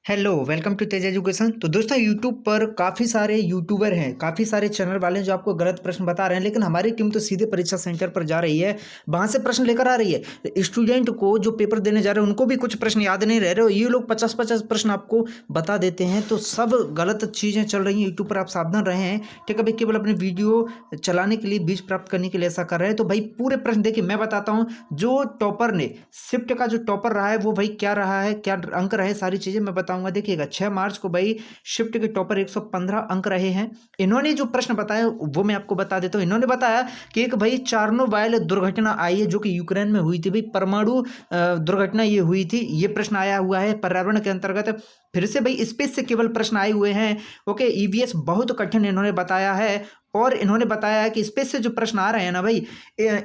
Hello, welcome to Tej education. तो दोस्तों YouTube पर काफ़ी सारे यूट्यूबर हैं, काफ़ी सारे चैनल वाले हैं जो आपको गलत प्रश्न बता रहे हैं, लेकिन हमारी टीम तो सीधे परीक्षा सेंटर पर जा रही है, वहाँ से प्रश्न लेकर आ रही है। स्टूडेंट को जो पेपर देने जा रहे हैं उनको भी कुछ प्रश्न याद नहीं रह रहे हो, ये लोग 50-50 प्रश्न आपको बता देते हैं। तो सब गलत चीज़ें चल रही हैं यूट्यूब पर, आप सावधान रहें। ठीक है भाई, केवल अपनी वीडियो चलाने के लिए, व्यूज प्राप्त करने के लिए ऐसा कर रहे हैं। तो भाई पूरे प्रश्न देखिए, मैं बताता हूँ। जो टॉपर ने शिफ्ट का जो टॉपर रहा है वो भाई क्या रहा है, क्या अंक रहे, सारी चीज़ें मैं बताऊंगा। देखिएगा 6 मार्च को भाई शिफ्ट के टॉपर 115 अंक रहे हैं। इन्होंने जो प्रश्न बताया वो मैं आपको बता देता हूँ। इन्होंने बताया कि एक भाई चार्नोबाइल दुर्घटना आई है जो कि यूक्रेन में हुई थी। भाई परमाणु दुर्घटना ये हुई थी, ये प्रश्न आया हुआ है पर्यावरण के अंतर्गत। फिर से भाई स्पेस से केवल प्रश्न आए हुए हैं। ओके, ईवीएस बहुत कठिन इन्होंने बताया है। और इन्होंने बताया है कि स्पेस से जो प्रश्न आ रहे हैं ना भाई,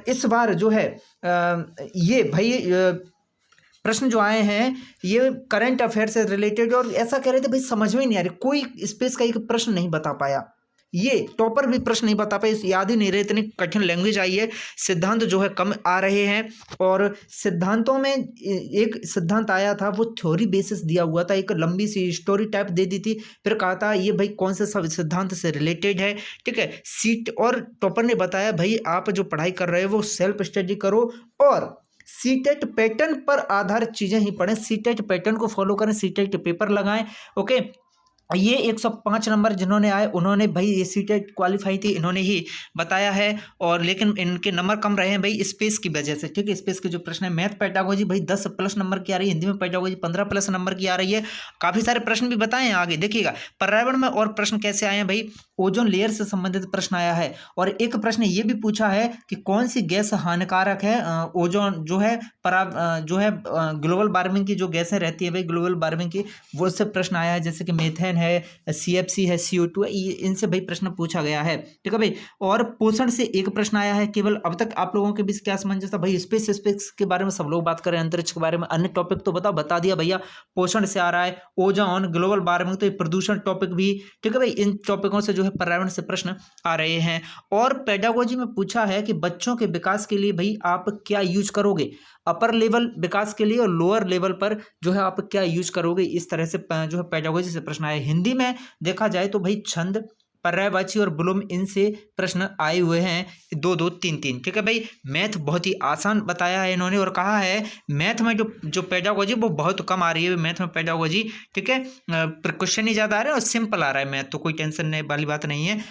इस बार जो है ये भाई प्रश्न जो आए हैं ये करंट अफेयर से रिलेटेड, और ऐसा कह रहे थे भाई समझ में नहीं आ रही, कोई स्पेस का एक प्रश्न नहीं बता पाया। ये टॉपर भी प्रश्न नहीं बता पाए, याद ही नहीं रहे, इतनी कठिन लैंग्वेज आई है। सिद्धांत जो है कम आ रहे हैं, और सिद्धांतों में एक सिद्धांत आया था वो थ्योरी बेसिस दिया हुआ था, एक लंबी सी स्टोरी टाइप दे दी थी, फिर कहा था ये भाई कौन से सब सिद्धांत से रिलेटेड है। ठीक है, सीट और टॉपर ने बताया भाई आप जो पढ़ाई कर रहे हो वो सेल्फ स्टडी करो, और सीटेट पैटर्न पर आधारित चीजें ही पढ़ें, सीटेट पैटर्न को फॉलो करें, सीटेट के पेपर लगाएं। ओके, ये 105 नंबर जिन्होंने आए उन्होंने भाई ये सीटेट क्वालिफाई थी, इन्होंने ही बताया है। और लेकिन इनके नंबर कम रहे हैं भाई स्पेस की वजह से। ठीक है, स्पेस के जो प्रश्न है, मैथ पेडागोजी भाई 10 प्लस नंबर की आ रही है, हिंदी में पेडागोजी 15 प्लस नंबर की आ रही है। काफ़ी सारे प्रश्न भी बताए हैं आगे देखिएगा। पर्यावरण में और प्रश्न कैसे आए हैं भाई, ओजोन लेयर से संबंधित प्रश्न आया है। और एक प्रश्न ये भी पूछा है कि कौन सी गैस हानिकारक है, ओजोन जो है ग्लोबल वार्मिंग की जो गैसें रहती है भाई, ग्लोबल वार्मिंग की, वो से प्रश्न आया है, जैसे कि मेथेन है, CFC है, CO2 है, इनसे भाई प्रश्न पूछा गया है। ठीक है भाई, और पोषण से एक प्रश्न आया है। केवल अब तक आप लोगों के बीच क्या समंजस था भाई, स्पेस के बारे में सब लोग बात करें, अंतरिक्ष के बारे में, अन्य टॉपिक तो बता दिया भैया। पोषण से आ रहा है, ओजोन, ग्लोबल वार्मिंग, तो ये प्रदूषण टॉपिक भी। ठीक है भाई, इन टॉपिकों से जो है पर्यावरण से प्रश्न आ रहे हैं। और पेडागोजी में पूछा है कि बच्चों के विकास के लिए भाई आप क्या यूज करोगे, अपर लेवल विकास के लिए और लोअर लेवल पर जो है आप क्या यूज करोगे, इस तरह से जो है पेडागोजी से प्रश्न आए। हिंदी में देखा जाए तो भाई छंद, पर्यायवाची और ब्लूम, इनसे प्रश्न आए हुए हैं 2-2, 3-3। ठीक है भाई, मैथ बहुत ही आसान बताया है इन्होंने, और कहा है मैथ में जो पेडागोजी वो बहुत कम आ रही है मैथ में पेडागोजी। ठीक है, क्वेश्चन ही ज़्यादा आ रहे हैं और सिंपल आ रहा है मैथ, तो कोई टेंशन वाली बात नहीं है।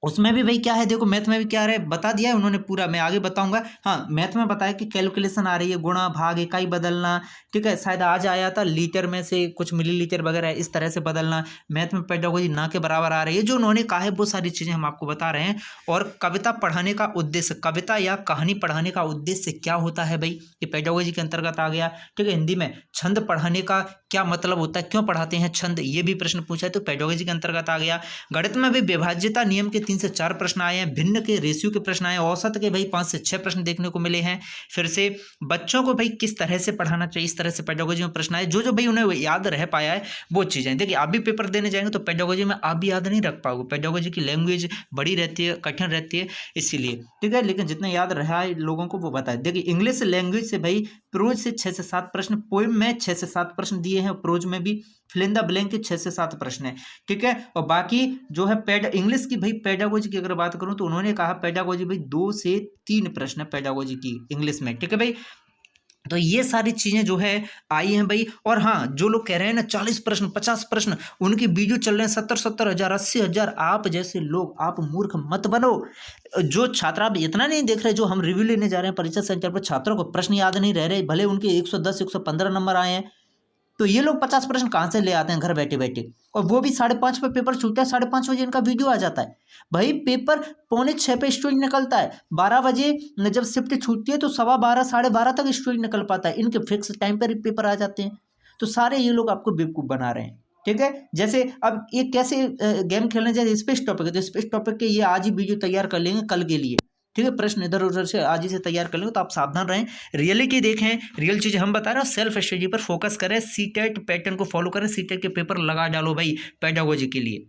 उसमें भी भाई क्या है, देखो मैथ में भी क्या है बता दिया है उन्होंने पूरा, मैं आगे बताऊंगा। हाँ, मैथ में बताया कि कैलकुलेशन आ रही है, गुणा भाग इकाई बदलना। ठीक है, शायद आज आया था लीटर में से कुछ मिलीलीटर वगैरह इस तरह से बदलना। मैथ में पेडागोजी ना के बराबर आ रही है, जो उन्होंने कहा है वो सारी चीज़ें हम आपको बता रहे हैं। और कविता पढ़ाने का उद्देश्य, कविता या कहानी पढ़ाने का उद्देश्य क्या होता है भाई, ये पेडागोजी के अंतर्गत आ गया। ठीक है, हिंदी में छंद पढ़ाने का क्या मतलब होता है, क्यों पढ़ाते हैं छंद, ये भी प्रश्न पूछा है, तो पेडागोजी के अंतर्गत आ गया। गणित में भी विभाज्यता नियम के 3 से 4 प्रश्न आए हैं, भिन्न के रेशियो के प्रश्न आए, औसत के भाई 5 से 6 प्रश्न देखने को मिले हैं। फिर से बच्चों को भाई किस तरह से पढ़ाना चाहिए, इस तरह से पेडागोजी में प्रश्न आए, जो भाई उन्हें याद रह पाया है वो चीज़ें। देखिए आप भी पेपर देने जाएंगे तो पेडागोजी में आप भी याद नहीं रख पाओगे, पेडागोजी की लैंग्वेज बड़ी रहती है, कठिन रहती है, इसीलिए। ठीक है, लेकिन जितना याद रहा है लोगों को वो बताए। देखिए इंग्लिश लैंग्वेज से भाई प्रोज से 6 से 7 प्रश्न, पोइम में 6 से 7 प्रश्न दिए हैं, प्रोज में भी फिल इन द ब्लैंक के 6 से 7 प्रश्न है। ठीक है, और बाकी जो है इंग्लिश की भाई पेडागोजी की अगर बात करूं तो उन्होंने कहा पेडागोजी भाई 2 से 3 प्रश्न है पेडागोजी की इंग्लिश में। ठीक है भाई, तो ये सारी चीजें जो है आई हैं भाई। और हाँ, जो लोग कह रहे हैं ना 40 प्रश्न 50 प्रश्न उनकी वीडियो चल रहे हैं 70-70 हज़ार 80,000, आप जैसे लोग आप मूर्ख मत बनो। जो छात्र आप इतना नहीं देख रहे, जो हम रिव्यू लेने जा रहे हैं परीक्षा सेंटर पर, छात्रों को प्रश्न याद नहीं रह रहे, भले उनके 110 115 नंबर आए हैं, तो ये लोग 50 प्रश्न कहाँ से ले आते हैं घर बैठे बैठे, और वो भी 5:30 पे पेपर छूटता है, 5:30 बजे इनका वीडियो आ जाता है। भाई पेपर 5:45 पे स्टूडेंट निकलता है, 12 बजे जब शिफ्ट छूटती है तो 12:15 12:30 तक स्टूडेंट निकल पाता है, इनके फिक्स टाइम पर पेपर आ जाते हैं। तो सारे ये लोग आपको बेवकूफ़ बना रहे हैं। ठीक है, जैसे अब ये कैसे गेम खेलने जाए, स्पेस टॉपिक है तो स्पेस टॉपिक के ये आज ही वीडियो तैयार कर लेंगे कल के लिए। ठीक है, प्रश्न इधर उधर से आज ही से तैयार कर लेंगे, तो आप सावधान रहें, रियलिटी देखें, रियल चीज़ हम बता रहे हैं, सेल्फ स्टडी पर फोकस करें, सीटेट पैटर्न को फॉलो करें, सीटेट के पेपर लगा डालो भाई पेडागोजी के लिए।